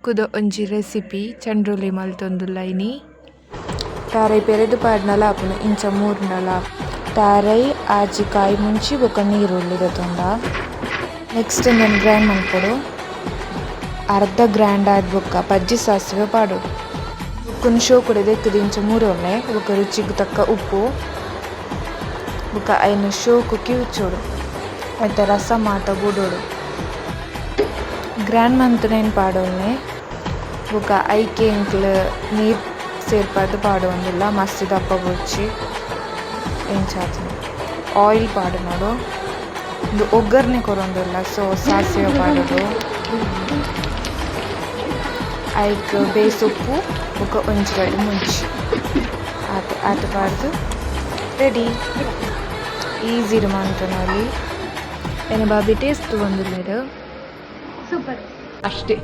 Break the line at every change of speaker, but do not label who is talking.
ಶೋಕುದ ಒಂಜಿ ರೆಸಿಪಿ ಚಂಡ್ರುಲಿ ಮಲ್ತೊಂದುಲ್ಲೈನಿ. ತಾರೈ ಪೆರೆದು ಪಾಡ್ನಲ ಆಪುನು ಇಂಚ ಮೂರ್ನಲ. ತಾರೈ ಆಜಿಕಾಯಿ ಮುಂಚಿ ಬೊಕ ನೀರುಳ್ಳಿ ದೆತೊಂಡ. ನೆಕ್ಸ್ಟ್ ನಾನು ಗ್ರೈಂಡ್ ಮಲ್ಪೊಡು. ಅರ್ಧ ಗ್ರೈಂಡ್ ಆದ್ ಬೊಕ ಪಜ್ಜಿ ಸಾಸಿವೆ ಪಾಡೋಡು. ಬೊಕ್ಕುನು ಶೋಕುಡು ದೆಕ್ಕುದು ಇಂಚ ಮೂರೊಳ್ಳೆ ಬೊಕ ರುಚಿಗ್ ತಕ್ಕ ಉಪ್ಪು ಬೊಕ ಐನ ಶೋಕು ಕಿವುಚೋಡು ಐತ ರಸ ಮಾತ ಬುಡೋಡು. ಗ್ರ್ಯಾಂಡ್ ಮಂತುನೇನು ಪಾಡೋಲ್ನೆ ಬೊಕ ಐಕೆ ಎಂಕ್ಲು ನೀರು ಸೇರ್ಪದ್ದು ಪಾಡೋಂದಿಲ್ಲ ಮಸ್ತ್ ದಪ್ಪ ಬೊಚ್ಚಿ ಎಂಚಾತುಂಡು. ಆಯಿಲ್ ಪಾಡುನೋಡು ಒಂದು ಒಗ್ಗರಣೆ ಕೊರೊಂದಿಲ್ಲ ಸೊ ಸಾಸಿವೆ ಪಾಡೋದು ಐಕ್ ಬೇಸೊಪ್ಪು ಬೊಕ ಒಂಜಿ ಗಡ್ಡೆ ಮುಂಚಿ ಆತ ಪಾಡ್ದು ರೆಡಿ. ಈಸಿಡ್ ಮಂತುನಲ್ಲಿ ಏನ ಬಾಬಿ ಟೇಸ್ಟ್ ಬಂದಿಲ್ಲ
ಸೂಪರ್
ಅಷ್ಟೇ.